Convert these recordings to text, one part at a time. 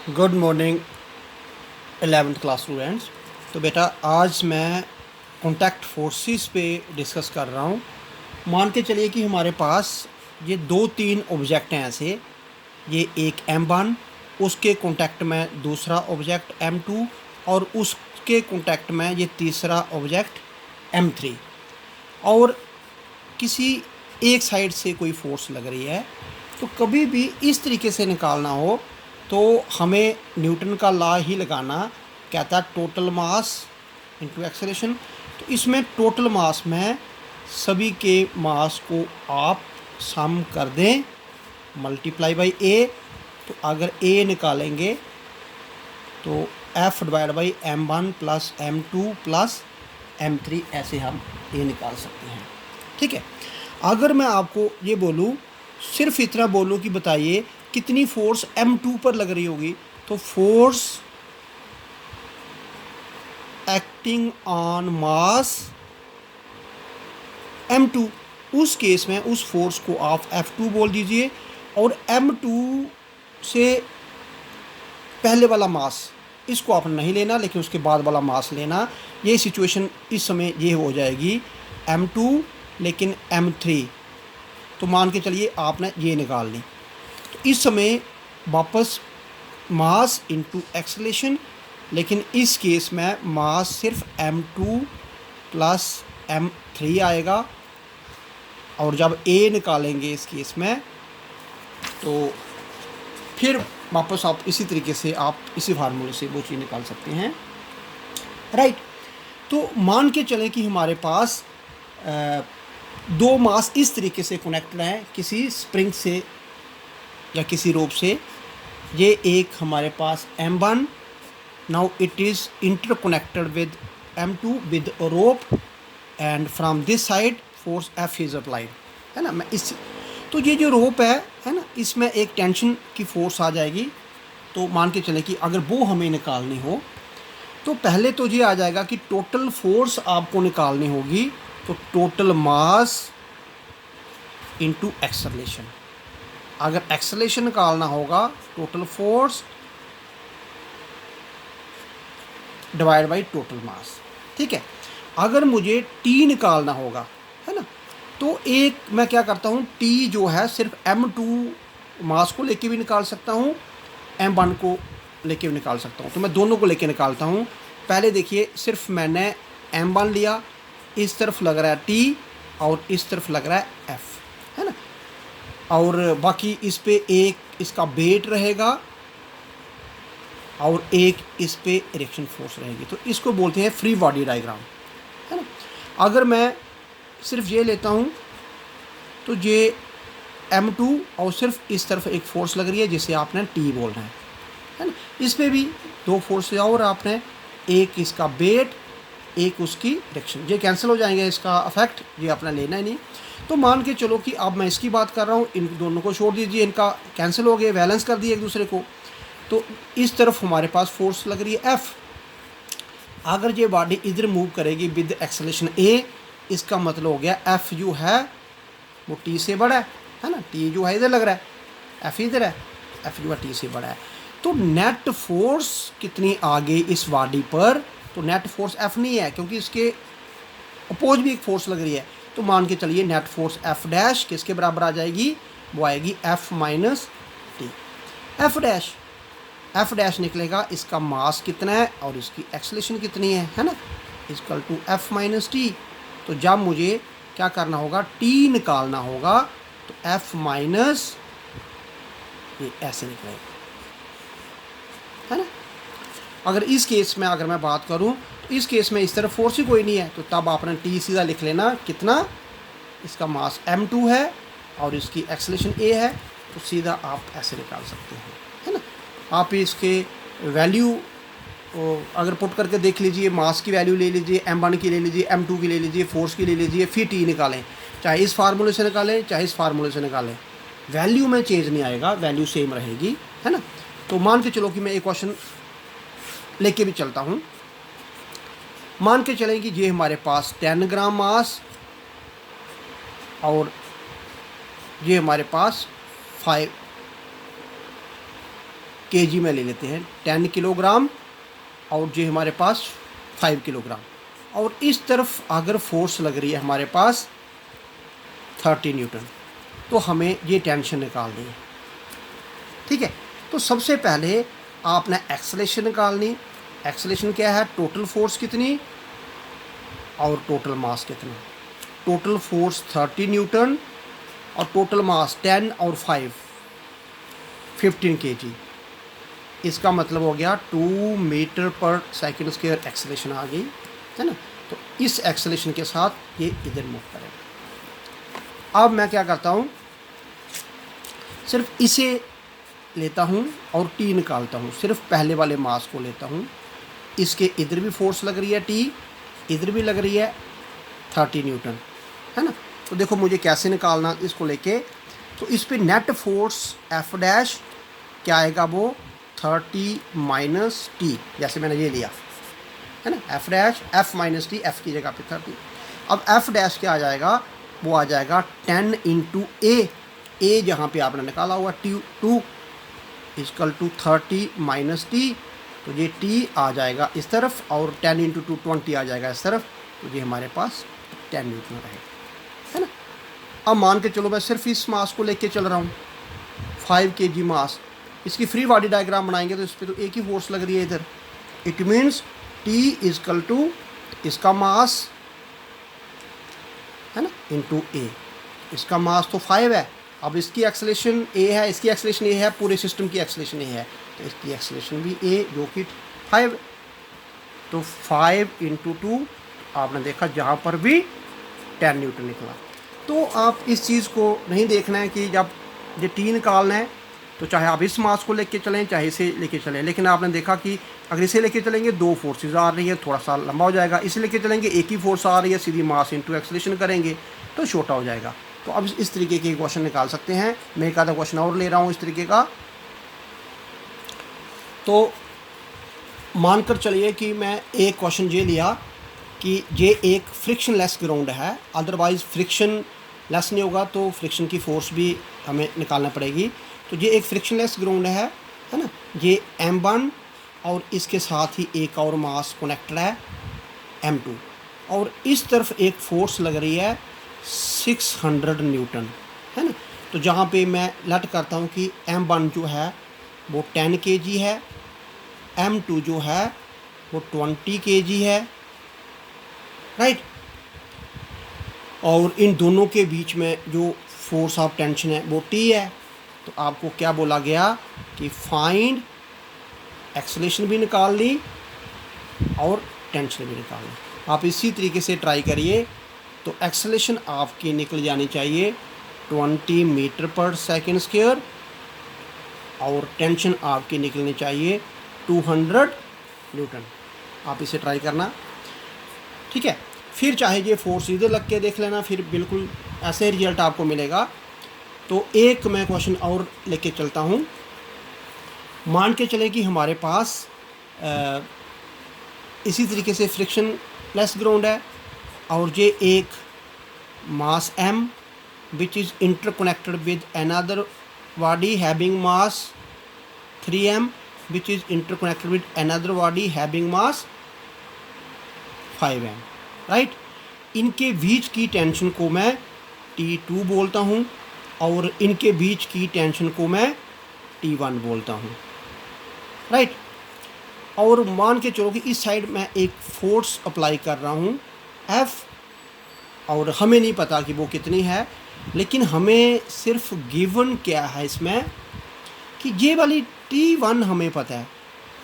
Good morning 11th class students. तो बेटा आज मैं कॉन्टैक्ट फोर्सेस पे डिस्कस कर रहा हूँ। मान के चलिए कि हमारे पास ये दो तीन ऑब्जेक्ट हैं ऐसे। ये एक M1, उसके कॉन्टैक्ट में दूसरा ऑब्जेक्ट M2 और उसके कॉन्टैक्ट में ये तीसरा ऑब्जेक्ट M3। और किसी एक साइड से कोई फोर्स लग रही है, तो कभी भी इस तरीके से निकालना हो तो हमें न्यूटन का लॉ ही लगाना। कहता है टोटल मास इनटू एक्सेलरेशन। तो इसमें टोटल मास में सभी के मास को आप सम कर दें मल्टीप्लाई बाई ए। तो अगर ए निकालेंगे तो F divide by M1 plus M2 plus M3, ऐसे हम ए निकाल सकते हैं। ठीक है। अगर मैं आपको ये बोलूँ, सिर्फ इतना बोलूँ कि बताइए कितनी फोर्स M2 पर लग रही होगी, तो force acting on mass M2, उस केस में उस फोर्स को आप F2 बोल दीजिए। और M2 से पहले वाला मास इसको आपने नहीं लेना, लेकिन उसके बाद वाला मास लेना। ये सिचुएशन इस समय ये हो जाएगी M2 लेकिन M3। तो मान के चलिए आपने ये निकाल ली, तो इस समय वापस मास इनटू एक्सेलरेशन, लेकिन इस केस में मास सिर्फ M2 प्लस M3 आएगा। और जब A निकालेंगे इस केस में, तो फिर वापस आप इसी तरीके से आप इसी फार्मूले से वो चीज़ निकाल सकते हैं, राइट। तो मान के चलें कि हमारे पास दो मास इस तरीके से कनेक्टेड हैं किसी स्प्रिंग से या किसी रोप से। ये एक हमारे पास M1, now it is interconnected with M2 with rope, and from this side force F is applied, है ना। मैं इस तो ये जो रोप है ना, इसमें एक टेंशन की फोर्स आ जाएगी। तो मान के चलें कि अगर वो हमें निकालनी हो, तो पहले तो ये आ जाएगा कि टोटल फोर्स आपको निकालनी होगी। तो टोटल मास इनटू एक्सेलरेशन। अगर एक्सेलरेशन निकालना होगा, total force divide by total mass. ठीक है। अगर मुझे टी निकालना होगा, है ना, तो एक मैं क्या करता हूँ, टी जो है सिर्फ M2 मास को लेके भी निकाल सकता हूँ, M1 को लेके भी निकाल सकता हूँ। तो मैं दोनों को लेके निकालता हूँ। पहले देखिए, सिर्फ मैंने M1 लिया, इस तरफ लग रहा है T और इस तरफ लग रहा है F, है ना। और बाकी इस पे एक इसका वेट रहेगा और एक इस पे इरेक्शन फोर्स रहेगी। तो इसको बोलते हैं फ्री बॉडी डायग्राम, है ना। अगर मैं सिर्फ ये लेता हूँ, तो ये M2 और सिर्फ इस तरफ एक फोर्स लग रही है जिसे आपने T बोलना है ना। इस पे भी दो फोर्स और आपने, एक इसका वेट, एक उसकी डायरेक्शन, ये कैंसिल हो जाएंगे, इसका अफेक्ट ये अपना लेना ही नहीं। तो मान के चलो कि अब मैं इसकी बात कर रहा हूँ, इन दोनों को छोड़ दीजिए, इनका कैंसिल हो गया, बैलेंस कर दिए एक दूसरे को। तो इस तरफ हमारे पास फोर्स लग रही है F। अगर ये बॉडी इधर मूव करेगी विद एक्सेलरेशन A, इसका मतलब हो गया F जो है वो T से बड़ा है ना। T जो है इधर लग रहा है, F इधर है, F जो है T से बड़ा है। तो नेट फोर्स कितनी आ गई इस बॉडी पर, तो नेट फोर्स F नहीं है, क्योंकि इसके अपोज भी एक फोर्स लग रही है। तो मान के चलिए नेट फोर्स F डैश किसके बराबर आ जाएगी, वो आएगी F minus T. F dash निकलेगा, इसका मास कितना है और इसकी एक्सेलरेशन कितनी है ना, equal to F minus T. तो जब मुझे क्या करना होगा, T निकालना होगा, तो F माइनस ये ऐसे निकलेगा, है ना। अगर इस केस में अगर मैं बात करूं, तो इस केस में इस तरफ फोर्स ही कोई नहीं है, तो तब आपने T सीधा लिख लेना, कितना, इसका मास M2 है और इसकी एक्सेलरेशन A है। तो सीधा आप ऐसे निकाल सकते हैं, है ना। आप इसके वैल्यू अगर पुट करके देख लीजिए, मास की वैल्यू ले लीजिए, M1 की ले लीजिए, M2 की ले लीजिए, फोर्स की ले लीजिए, फिर T निकालें। चाहे इस फार्मूले से निकालें चाहे इस फार्मूले से निकालें, वैल्यू में चेंज नहीं आएगा, वैल्यू सेम रहेगी, है ना। तो मान के चलो कि मैं एक क्वेश्चन लेके भी चलता हूँ। मान के चलें कि ये हमारे पास 10 ग्राम मास और ये हमारे पास 5 केजी में ले लेते हैं, 10 किलोग्राम और जो हमारे पास 5 किलोग्राम, और इस तरफ अगर फोर्स लग रही है हमारे पास 30 न्यूटन, तो हमें ये टेंशन निकालनी है। ठीक है, तो सबसे पहले आपने एक्सेलेरेशन निकालनी। एक्सेलेरेशन क्या है? टोटल फोर्स कितनी और टोटल मास कितना। टोटल फोर्स 30 न्यूटन और टोटल मास 10 और 5 15 kg। इसका मतलब हो गया 2 मीटर पर सेकंड स्क्वायर एक्सेलेरेशन आ गई है ना। तो इस एक्सेलेरेशन के साथ ये इधर मूव करेगा। अब मैं क्या करता हूँ, सिर्फ इसे लेता हूँ और टी निकालता हूँ, सिर्फ पहले वाले मास को लेता हूँ। इसके इधर भी फोर्स लग रही है टी, इधर भी लग रही है 30 न्यूटन है ना। तो देखो मुझे कैसे निकालना इसको लेके, तो इस पे नेट फोर्स एफ डैश क्या आएगा, वो 30 माइनस टी, जैसे मैंने ये लिया है ना, F dash F minus T, F की जगह पे 30। अब एफ डैश क्या आ जाएगा, वो आ जाएगा 10 इंटू ए जहाँ पे आपने निकाला हुआ T 2 equal to 30 minus T, तो ये टी आ जाएगा इस तरफ और 10 इंटू 2 20 आ जाएगा इस तरफ, तो ये हमारे पास 10 न्यूटन रहेगा है ना। अब मान के चलो मैं सिर्फ इस मास को लेके चल रहा हूँ, 5 kg मास, इसकी फ्री बॉडी डायग्राम बनाएंगे तो इस पर तो एक ही फोर्स लग रही है इधर। It means T equal to इसका मास है ना इंटू ए, इसका मास तो 5 है। अब इसकी एक्सेलेरेशन ए है, इसकी एक्सेलेरेशन ए है, पूरे सिस्टम की एक्सेलेरेशन ए है, तो इसकी एक्सेलेरेशन भी ए जो कि 5, तो 5 इंटू 2 आपने देखा जहाँ पर भी 10 न्यूटन निकला। तो आप इस चीज़ को नहीं देखना है कि जब ये टी निकालना है तो चाहे आप इस मास को लेके चलें चाहे इसे लेके चलें, लेकिन आपने देखा कि अगर इसे लेके चलेंगे 2 फोर्सेस आ रही है, थोड़ा सा लंबा हो जाएगा, इसे लेके चलेंगे एक ही फोर्स आ रही है, सीधी मास इंटू एक्सेलेरेशन करेंगे तो छोटा हो जाएगा। तो अब इस तरीके के क्वेश्चन निकाल सकते हैं। मैं एक आधा क्वेश्चन और ले रहा हूँ इस तरीके का। तो मानकर चलिए कि मैं एक क्वेश्चन ये लिया कि ये एक फ्रिक्शन लेस ग्राउंड है, अदरवाइज़ फ्रिक्शन लेस नहीं होगा तो फ्रिक्शन की फोर्स भी हमें निकालना पड़ेगी। तो ये एक फ्रिक्शन लेस ग्राउंड है ना, ये M1 और इसके साथ ही एक और मास कनेक्टेड है M2, और इस तरफ एक फोर्स लग रही है 600 न्यूटन है ना। तो जहाँ पे मैं लट करता हूँ कि M1 जो है वो 10 kg है, M2 जो है वो 20 kg है, राइट। और इन दोनों के बीच में जो फोर्स ऑफ टेंशन है वो T है। तो आपको क्या बोला गया कि फाइंड एक्सेलेरेशन भी निकाल ली और टेंशन भी निकाल ली। आप इसी तरीके से ट्राई करिए, तो एक्सेलेरेशन आपकी निकल जानी चाहिए 20 मीटर पर सेकंड स्क्वायर और टेंशन आपकी निकलनी चाहिए 200 न्यूटन। आप इसे ट्राई करना, ठीक है। फिर चाहे ये फोर्स इधर लग के देख लेना, फिर बिल्कुल ऐसे रिजल्ट आपको मिलेगा। तो एक मैं क्वेश्चन और लेके चलता हूँ। मान के चले कि हमारे पास इसी तरीके से फ्रिक्शन लेस ग्राउंड है और ये एक मास m which is interconnected with another body having mass 3m which is interconnected with another body having mass 5m, right. इनके बीच की टेंशन को मैं T2 बोलता हूँ और इनके बीच की टेंशन को मैं T1 बोलता हूँ, राइट। और मान के चलो कि इस साइड मैं एक फोर्स अप्लाई कर रहा हूँ F, और हमें नहीं पता कि वो कितनी है, लेकिन हमें सिर्फ गिवन क्या है इसमें कि ये वाली T1 हमें पता है,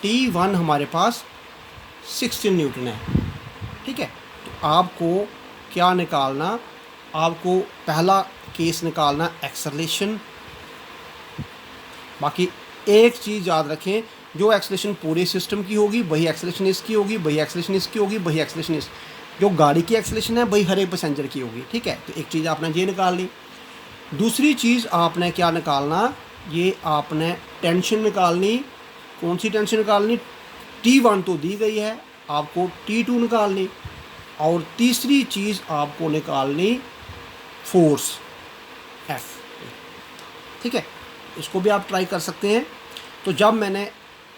T1 हमारे पास 16 न्यूटन है, ठीक है। तो आपको क्या निकालना, आपको पहला केस निकालना एक्सेलरेशन। बाकी एक चीज़ याद रखें, जो एक्सेलरेशन पूरे सिस्टम की होगी वही एक्सेलरेशन इसकी होगी, वही एक्सेलरेशन इसकी होगी, वही एक्सेलरेशन इस जो गाड़ी की एक्सेलरेशन है वही हर एक पैसेंजर की होगी, ठीक है। तो एक चीज़ आपने ये निकाल ली। दूसरी चीज़ आपने क्या निकालना, ये आपने टेंशन निकालनी। कौन सी टेंशन निकालनी? T1 तो दी गई है, आपको T2 निकालनी। और तीसरी चीज़ आपको निकालनी फोर्स F, ठीक है। इसको भी आप ट्राई कर सकते हैं। तो जब मैंने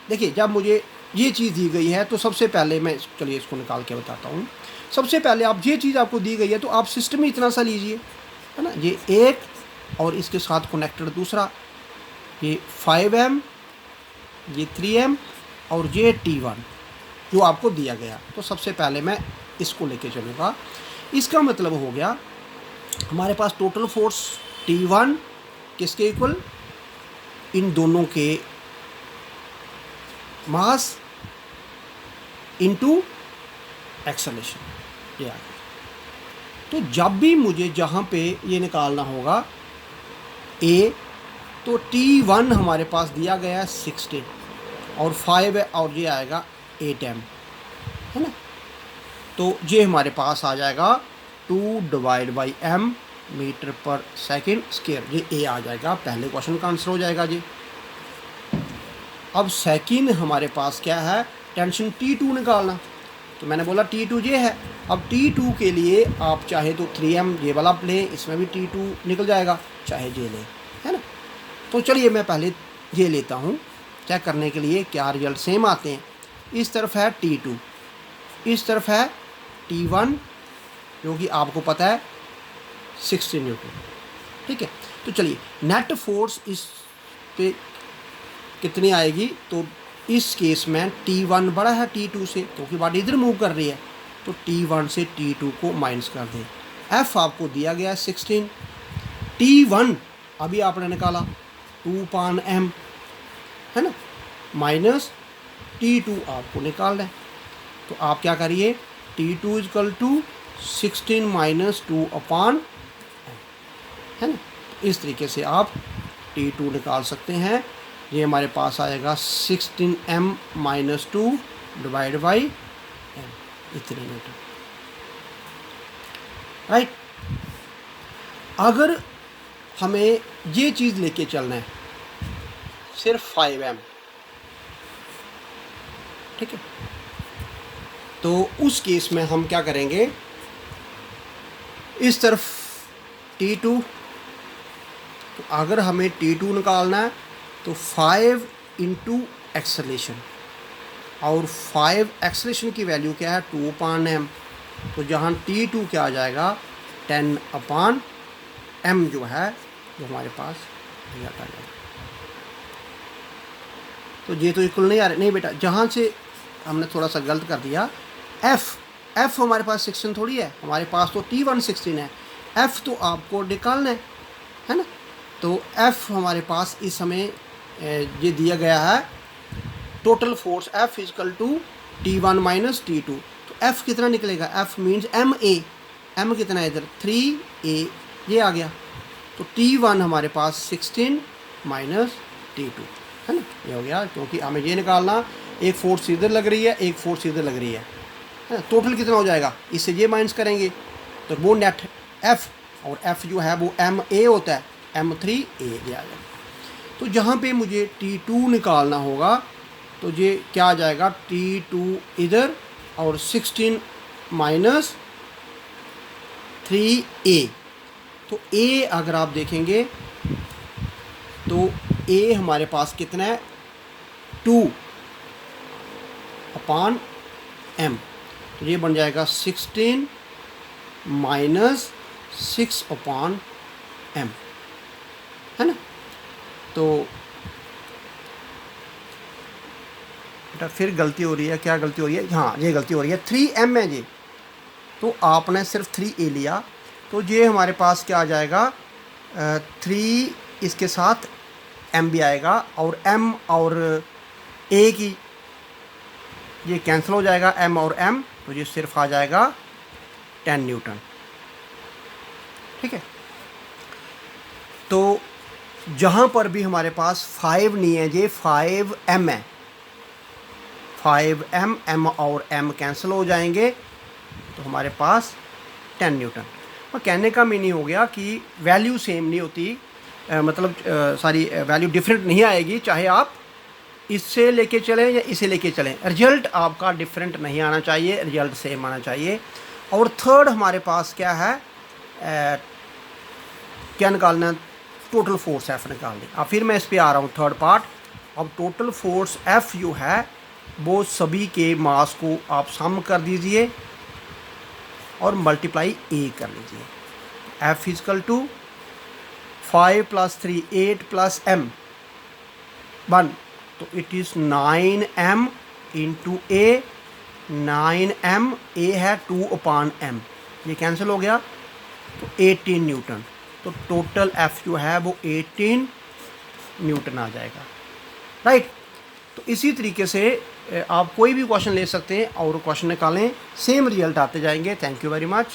देखिए जब मुझे ये चीज़ दी गई है तो सबसे पहले मैं चलिए इसको निकाल के बताता हूँ। सबसे पहले आप ये चीज़ आपको दी गई है तो आप सिस्टम ही इतना सा लीजिए, है ना, ये एक और इसके साथ कनेक्टेड दूसरा, ये 5M, ये 3M और ये T1 जो आपको दिया गया। तो सबसे पहले मैं इसको लेके चलूँगा। इसका मतलब हो गया हमारे पास टोटल फोर्स T1 किसके इक्वल, इन दोनों के मास इनटू एक्सेलरेशन, ये आ गया। तो जब भी मुझे जहाँ पे ये निकालना होगा ए, तो T1 हमारे पास दिया गया है 16 और 5 है और ये आएगा 8M, है ना। तो ये हमारे पास आ जाएगा 2/m मीटर पर सेकेंड स्क्वायर, ये ए आ जाएगा। पहले क्वेश्चन का आंसर हो जाएगा जी। अब सेकेंड हमारे पास क्या है, टेंशन T2 निकालना। तो मैंने बोला T2 ये है। अब T2 के लिए आप चाहे तो 3M ये वाला लें, इसमें भी T2 निकल जाएगा, चाहे ये लें, है ना। तो चलिए मैं पहले ये लेता हूँ चेक करने के लिए क्या रिजल्ट सेम आते हैं। इस तरफ है T2, इस तरफ है T1 जो कि आपको पता है 16 न्यूटन, ठीक है। तो चलिए नेट फोर्स इस पे कितनी आएगी, तो इस केस में T1 बड़ा है T2 से क्योंकि बॉडी इधर मूव कर रही है, तो T1 से T2 को माइनस कर दें। F आपको दिया गया है 16, T1 अभी आपने निकाला 2/m, है ना, माइनस T2 आपको निकालना है। तो आप क्या करिए, T2 equal to 16 minus 2/m, है ना। इस तरीके से आप T2 निकाल सकते हैं। ये हमारे पास आएगा 16m minus 2 divide by m, इतने न्यूटन, राइट। अगर हमें ये चीज़ लेके चलना है सिर्फ 5m, ठीक है, तो उस केस में हम क्या करेंगे, इस तरफ T2, तो अगर हमें T2 निकालना है तो 5 इंटू एक्सेलरेशन, और 5 एक्सेलरेशन की वैल्यू क्या है 2/m, तो जहाँ T2 क्या आ जाएगा 10/m जो है जो हमारे पास ये आ जाएगा। तो ये तो इक्वल नहीं आ रहा, नहीं बेटा, जहाँ से हमने थोड़ा सा गलत कर दिया। F हमारे पास 16 थोड़ी है, हमारे पास तो T1 16 है, F तो आपको निकालना है ना। तो F हमारे पास इस समय ये दिया गया है total force F equal to T1 minus T2, तो F कितना निकलेगा, F मीन्स MA, M कितना है इधर 3A, ये आ गया। तो T1 हमारे पास 16 माइनस T2, है ना, ये हो गया। क्योंकि हमें ये निकालना, एक फोर्स इधर लग रही है, एक फोर्स इधर लग रही है ना, टोटल कितना हो जाएगा, इससे ये माइनस करेंगे तो वो नेट F, और F जो है वो MA होता है, M3A ये आ जाएगा। तो जहाँ पे मुझे T2 निकालना होगा तो ये क्या आ जाएगा, T2 इधर और 16 माइनस 3A। तो A अगर आप देखेंगे तो A हमारे पास कितना है 2/m, तो ये बन जाएगा 16 माइनस 6/m, है ना। तो बेटा फिर गलती हो रही है, क्या गलती हो रही है, हाँ ये गलती हो रही है, 3m है ये, तो आपने सिर्फ 3a लिया, तो ये हमारे पास क्या आ जाएगा 3, इसके साथ m भी आएगा, और m और a की ये कैंसिल हो जाएगा, m और m, तो ये सिर्फ आ जाएगा 10 न्यूटन, ठीक है। तो जहाँ पर भी हमारे पास 5 नहीं है, ये 5m है, 5m, m और m कैंसिल हो जाएंगे, तो हमारे पास 10 न्यूटन। और कहने का मीनिंग हो गया कि वैल्यू सेम नहीं होती, मतलब सारी वैल्यू डिफरेंट नहीं आएगी, चाहे आप इससे लेके चलें या इसे लेके चलें, रिजल्ट आपका डिफरेंट नहीं आना चाहिए, रिजल्ट सेम आना चाहिए। और थर्ड हमारे पास क्या है, क्या निकालना, टोटल फोर्स F निकालनी। अब फिर मैं इस पे आ रहा हूँ थर्ड पार्ट, अब टोटल फोर्स F जो है वो सभी के मास को आप सम कर दीजिए और मल्टीप्लाई A कर लीजिए। F इजकल टू 5 + 3 8 + m 1, तो it is 9m into A। 9m, A है 2/m, ये कैंसिल हो गया, तो 18 न्यूटन। तो टोटल F जो है वो 18 न्यूटन आ जाएगा, राइट। तो इसी तरीके से आप कोई भी क्वेश्चन ले सकते हैं और क्वेश्चन निकालें, सेम रिजल्ट आते जाएंगे। Thank you very much.